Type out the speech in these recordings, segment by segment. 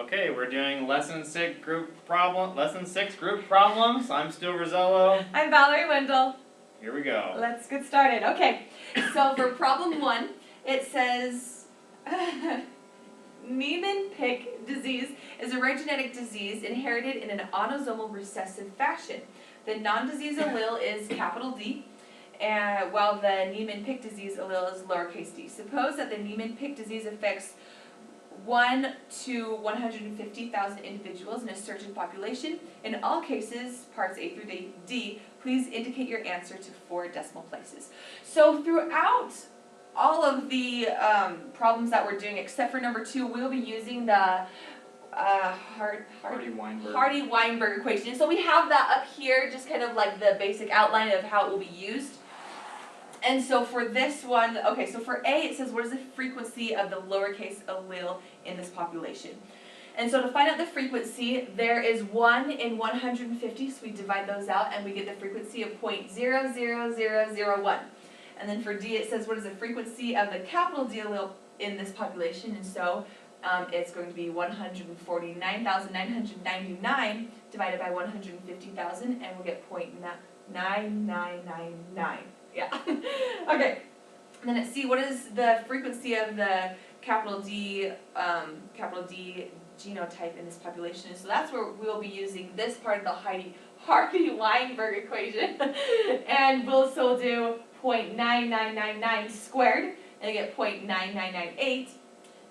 Okay, we're doing lesson 6 group problems. I'm Steele Rosello. I'm Valerie Wendell. Here we go. Let's get started. Okay, so for problem 1, it says Niemann-Pick disease is a rare genetic disease inherited in an autosomal recessive fashion. The non-disease allele is capital D, while the Niemann-Pick disease allele is lowercase d. Suppose that the Niemann-Pick disease affects 1 to 150,000 individuals in a certain population. In all cases, parts A through D, please indicate your answer to 4 decimal places. So throughout all of the problems that we're doing, except for number 2, we'll be using the Hardy-Weinberg equation. So we have that up here, just kind of like the basic outline of how it will be used. And so for this one, okay, so for A, it says what is the frequency of the lowercase allele in this population? And so to find out the frequency, there is 1 in 150, so we divide those out and we get the frequency of 0.00001. And then for D, it says what is the frequency of the capital D allele in this population? And so it's going to be 149,999 divided by 150,000, and we'll get 0.9999. Yeah. Okay. And then at C, what is the frequency of the capital D genotype in this population? And so that's where we'll be using this part of the Hardy-Weinberg equation. And we'll do 0.9999 squared, and we get 0.9998.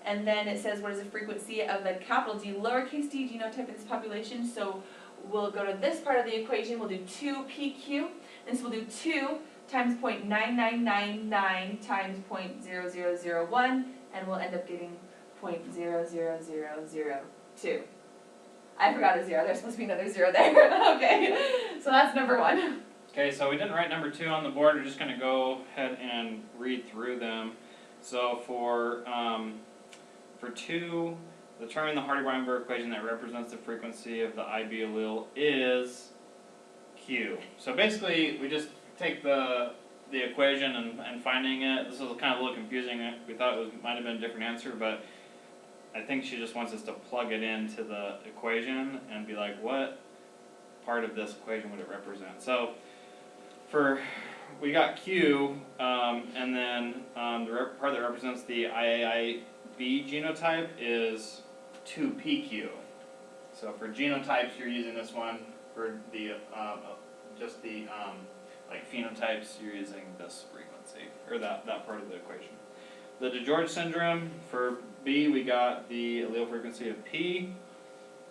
And then it says what is the frequency of the capital D lowercase d genotype in this population? So we'll go to this part of the equation, we'll do 2pq, and so we'll do 2 times 0.9999 times 0.0001, and we'll end up getting 0.00002. I forgot a 0, there's supposed to be another 0 there. Okay, so that's number 1. Okay, so we didn't write number 2 on the board, we're just going to go ahead and read through them. So for 2, the term in the Hardy-Weinberg equation that represents the frequency of the IB allele is Q. So basically, we just take the equation and finding it. This was kind of a little confusing. We thought it might have been a different answer, but I think she just wants us to plug it into the equation and be like, what part of this equation would it represent? So we got Q, and then the part that represents the IAIB genotype is 2PQ. So for genotypes, you're using this one. For the like phenotypes, you're using this frequency, or that part of the equation. The DeGeorge syndrome, for B, we got the allele frequency of P.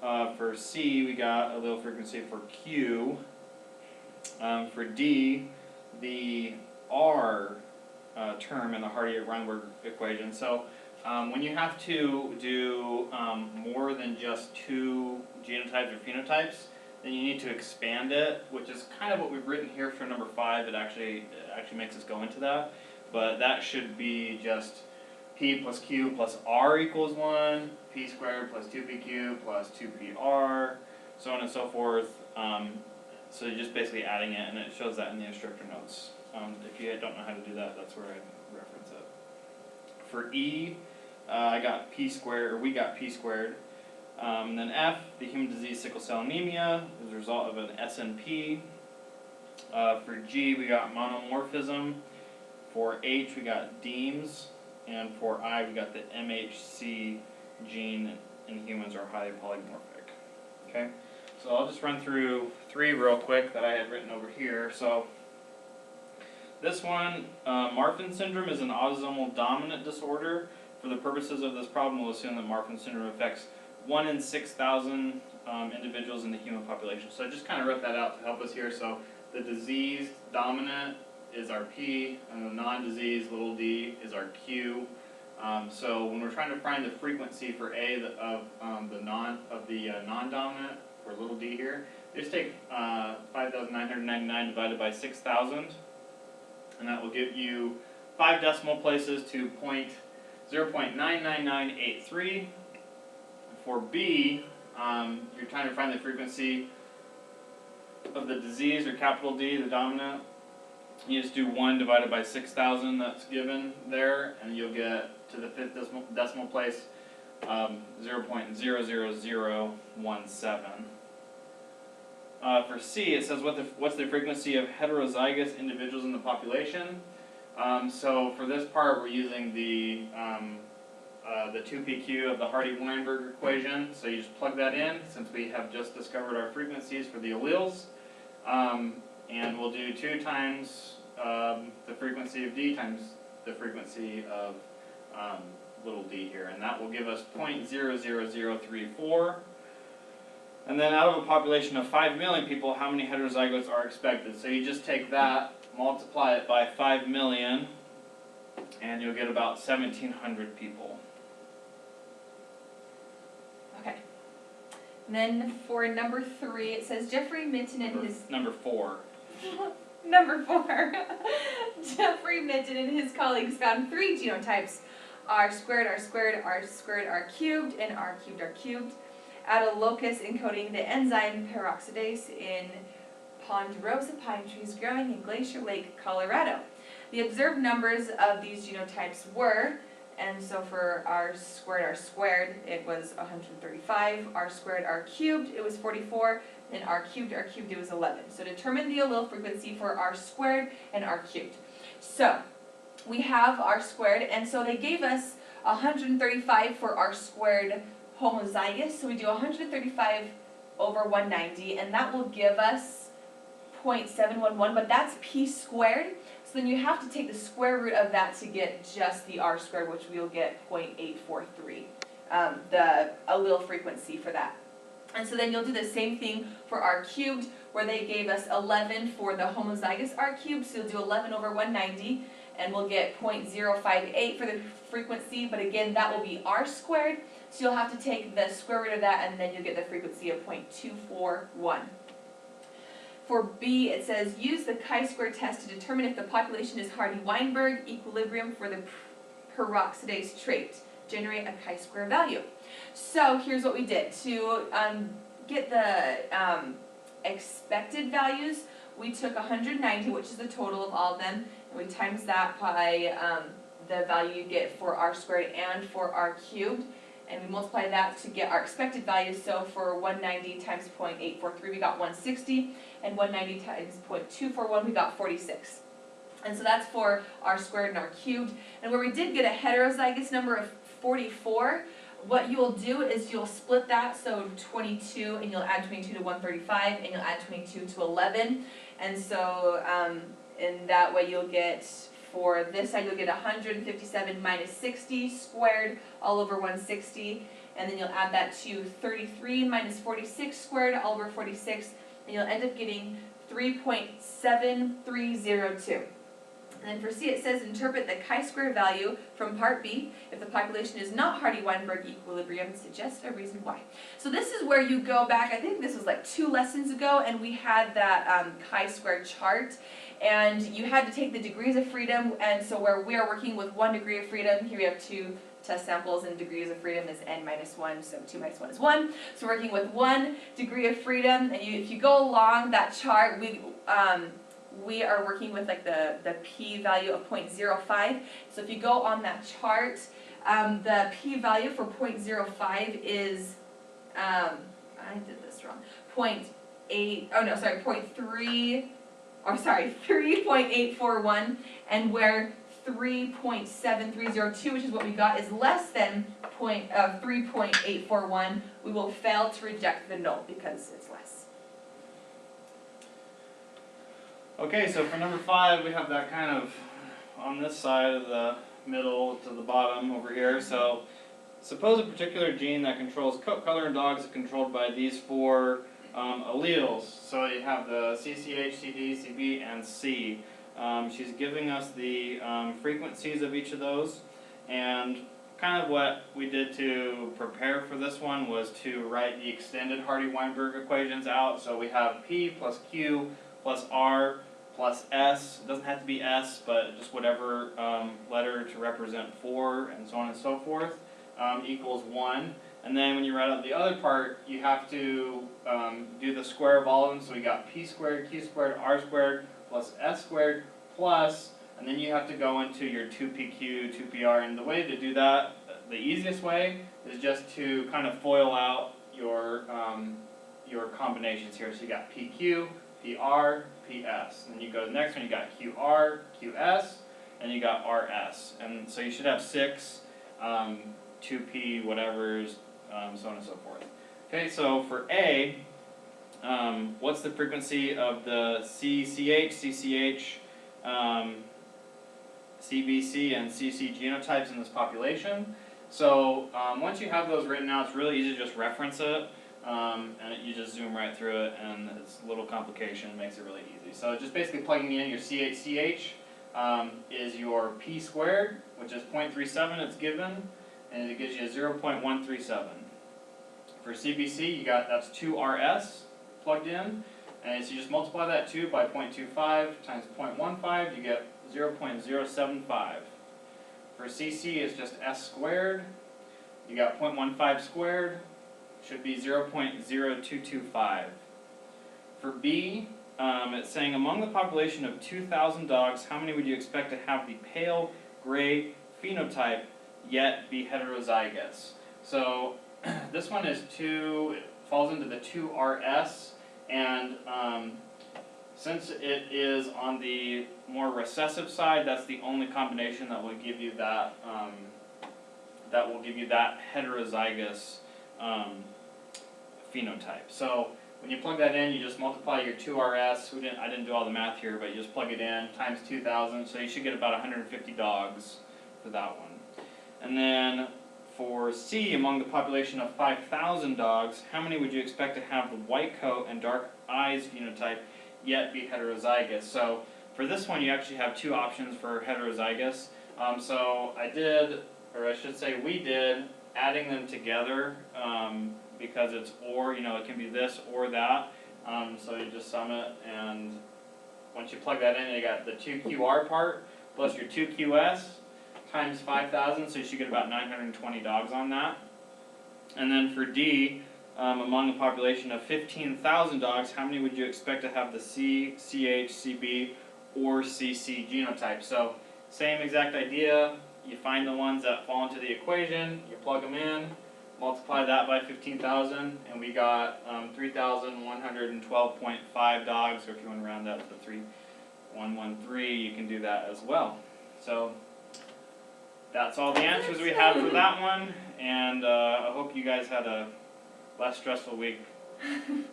For C, we got allele frequency for Q. For D, the R term in the Hardy-Weinberg equation. So when you have to do more than just 2 genotypes or phenotypes, then you need to expand it, which is kind of what we've written here for number 5. It actually makes us go into that. But that should be just P plus Q plus R equals 1, P squared plus 2PQ plus 2PR, so on and so forth. So you're just basically adding it, and it shows that in the instructor notes. If you don't know how to do that, that's where I reference it. For E, we got P squared. And then F, the human disease sickle cell anemia, is a result of an SNP. For G, we got monomorphism. For H, we got DEAMS. And for I, we got the MHC gene in humans are highly polymorphic. Okay, so I'll just run through 3 real quick that I had written over here. So this one, Marfan syndrome is an autosomal dominant disorder. For the purposes of this problem, we'll assume that Marfan syndrome affects 1 in 6,000 individuals in the human population. So I just kind of wrote that out to help us here. So the diseased dominant is our P, and the non-diseased little d is our Q. So when we're trying to find the frequency for A of the non-dominant, or little d here, just take 5,999 divided by 6,000, and that will give you 5 decimal places to 0.99983. For B, you're trying to find the frequency of the disease, or capital D, the dominant. You just do 1 divided by 6,000, that's given there, and you'll get to the 5th decimal place 0.00017. For C, it says what's the frequency of heterozygous individuals in the population. So for this part, we're using the 2pq of the Hardy-Weinberg equation. So you just plug that in, since we have just discovered our frequencies for the alleles. And we'll do 2 times the frequency of D times the frequency of little d here, and that will give us 0.00034. And then out of a population of 5 million people, how many heterozygotes are expected? So you just take that, multiply it by 5 million, and you'll get about 1,700 people. Okay. And then for number 3, it says Jeffrey Minton and his... Number 4. Number 4. Jeffrey Minton and his colleagues found 3 genotypes, R squared, R squared, R squared, R cubed, and R cubed, R cubed, at a locus encoding the enzyme peroxidase in ponderosa pine trees growing in Glacier Lake, Colorado. The observed numbers of these genotypes were, and so for R squared, it was 135, R squared, R cubed, it was 44, and R cubed, it was 11. So determine the allele frequency for R squared and R cubed. So we have R squared, and so they gave us 135 for R squared homozygous, so we do 135 over 190, and that will give us 0.711, but that's p squared, so then you have to take the square root of that to get just the R squared, which we'll get 0.843, the allele frequency for that. And so then you'll do the same thing for R cubed, where they gave us 11 for the homozygous R cubed, so you'll do 11 over 190, and we'll get 0.058 for the frequency, but again, that will be R squared, so you'll have to take the square root of that, and then you'll get the frequency of 0.241. For B, it says, use the chi-square test to determine if the population is Hardy-Weinberg equilibrium for the peroxidase trait. Generate a chi-square value. So here's what we did. To get the expected values, we took 190, which is the total of all of them, and we times that by the value you get for R squared and for R cubed, and we multiply that to get our expected values. So for 190 times 0.843, we got 160, and 190 times 0.241, we got 46. And so that's for R squared and R cubed. And where we did get a heterozygous number of 44, what you'll do is you'll split that, so 22, and you'll add 22 to 135, and you'll add 22 to 11. And so in that way you'll get, for this side you'll get 157 minus 60 squared all over 160, and then you'll add that to 33 minus 46 squared all over 46, and you'll end up getting 3.7302. And then for C, it says interpret the chi-square value from part B. If the population is not Hardy-Weinberg equilibrium, suggest a reason why. So this is where you go back, I think this was like 2 lessons ago, and we had that chi-square chart. And you had to take the degrees of freedom, and so where we are working with 1 degree of freedom, here we have 2 test samples, and degrees of freedom is n minus 1, so 2 minus 1 is 1. So working with 1 degree of freedom, and if you go along that chart, we are working with like the p-value of 0.05. So if you go on that chart, the p-value for 0.05 is, I did this wrong, 3.841, and where 3.7302, which is what we got, is less than 3.841, we will fail to reject the null because it's less. Okay, so for number 5, we have that kind of on this side of the middle to the bottom over here. So suppose a particular gene that controls coat color in dogs is controlled by these 4 alleles. So you have the CCH, CD, CB, and C. She's giving us the frequencies of each of those, and kind of what we did to prepare for this one was to write the extended Hardy-Weinberg equations out. So we have P plus Q plus R plus S. It doesn't have to be S, but just whatever letter to represent 4, and so on and so forth, equals 1. And then when you write out the other part, you have to do the square of all of them. So we got P squared, Q squared, R squared, plus S squared, plus, and then you have to go into your 2PQ, 2PR, and the way to do that, the easiest way is just to kind of FOIL out your combinations here. So you got PQ, PR, PS. And you go to the next one, you got QR, QS, and you got RS. And so you should have 6, 2P, whatever's, so on and so forth. Okay, so for A, what's the frequency of the CCH, CCH, CBC, and CC genotypes in this population? So once you have those written out, it's really easy to just reference it, and you just zoom right through it, and it's a little complication, it makes it really easy. So just basically plugging in your CHCH is your P squared, which is 0.37, it's given, and it gives you 0.137. For CBC, you got, that's 2RS plugged in, and so you just multiply that 2 by 0.25 times 0.15, you get 0.075. For CC, it's just S squared, you got 0.15 squared, should be 0.0225. For B, it's saying among the population of 2,000 dogs, how many would you expect to have the pale gray phenotype yet be heterozygous? So this one is it falls into the 2RS, and since it is on the more recessive side, that's the only combination that will give you that heterozygous phenotype. So when you plug that in, you just multiply your 2RS. I didn't do all the math here, but you just plug it in times 2,000. So you should get about 150 dogs for that one. And then for C, among the population of 5,000 dogs, how many would you expect to have the white coat and dark eyes phenotype yet be heterozygous? So for this one, you actually have 2 options for heterozygous. So we did adding them together because it's or, it can be this or that. So you just sum it, and once you plug that in, you got the 2QR part plus your 2QS times 5,000, so you should get about 920 dogs on that. And then for D, among a population of 15,000 dogs, how many would you expect to have the C, CH, CB, or CC genotype? So same exact idea, you find the ones that fall into the equation, you plug them in, multiply that by 15,000, and we got 3,112.5 dogs, or if you want to round that to 3,113, you can do that as well. So that's all the answers we have for that one, and I hope you guys had a less stressful week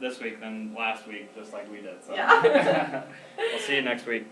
this week than last week, just like we did. So. Yeah. We'll see you next week.